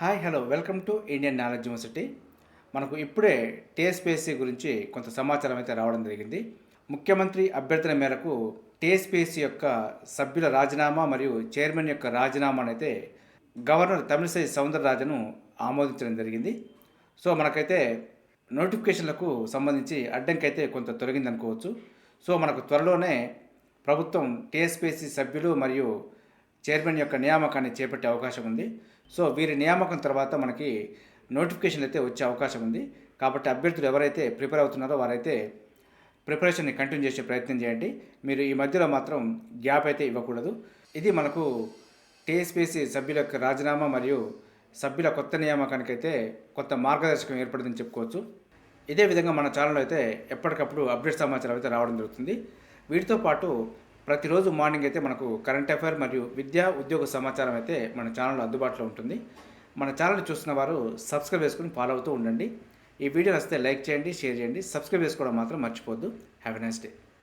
Hi hello welcome to Indian knowledge university. మనకు ఇప్పుడే TSPSC గురించి కొంత సమాచారం అయితే రావడం జరిగింది. ముఖ్యమంత్రి అభ్యర్థన మేరకు టీఎస్పీఎస్సీ యొక్క సభ్యుల రాజీనామా మరియు చైర్మన్ యొక్క రాజీనామానైతే గవర్నర్ తమిళిసై సౌందరరాజను ఆమోదించడం జరిగింది. సో మనకైతే నోటిఫికేషన్లకు సంబంధించి అడ్డంకి అయితే కొంత తొలగిందనుకోవచ్చు. సో మనకు త్వరలోనే ప్రభుత్వం టీఎస్పీఎస్సీ సభ్యులు మరియు చైర్మన్ యొక్క నియామకాన్ని చేపట్టే అవకాశం ఉంది. సో వీరి నియామకం తర్వాత మనకి నోటిఫికేషన్ అయితే వచ్చే అవకాశం ఉంది. కాబట్టి అభ్యర్థులు ఎవరైతే ప్రిపేర్ అవుతున్నారో వారైతే ప్రిపరేషన్ని కంటిన్యూ చేసే ప్రయత్నం చేయండి. మీరు ఈ మధ్యలో మాత్రం గ్యాప్ అయితే ఇవ్వకూడదు. ఇది మనకు టీఎస్పీఎస్సీ సభ్యుల యొక్క రాజీనామా మరియు సభ్యుల కొత్త నియామకానికైతే కొత్త మార్గదర్శకం ఏర్పడిందని చెప్పుకోవచ్చు. ఇదే విధంగా మన ఛానల్లో అయితే ఎప్పటికప్పుడు అప్డేట్ సమాచారం అయితే రావడం జరుగుతుంది. వీటితో పాటు ప్రతిరోజు మార్నింగ్ అయితే మనకు కరెంట్ అఫైర్ మరియు విద్యా ఉద్యోగ సమాచారం అయితే మన ఛానల్లో అందుబాటులో ఉంటుంది. మన ఛానల్ చూస్తున్న వారు సబ్స్క్రైబ్ చేసుకుని ఫాలో అవుతూ ఉండండి. ఈ వీడియో నచ్చితే లైక్ చేయండి, షేర్ చేయండి, సబ్స్క్రైబ్ చేసుకోవడం మాత్రం మర్చిపోవద్దు. Have a nice day.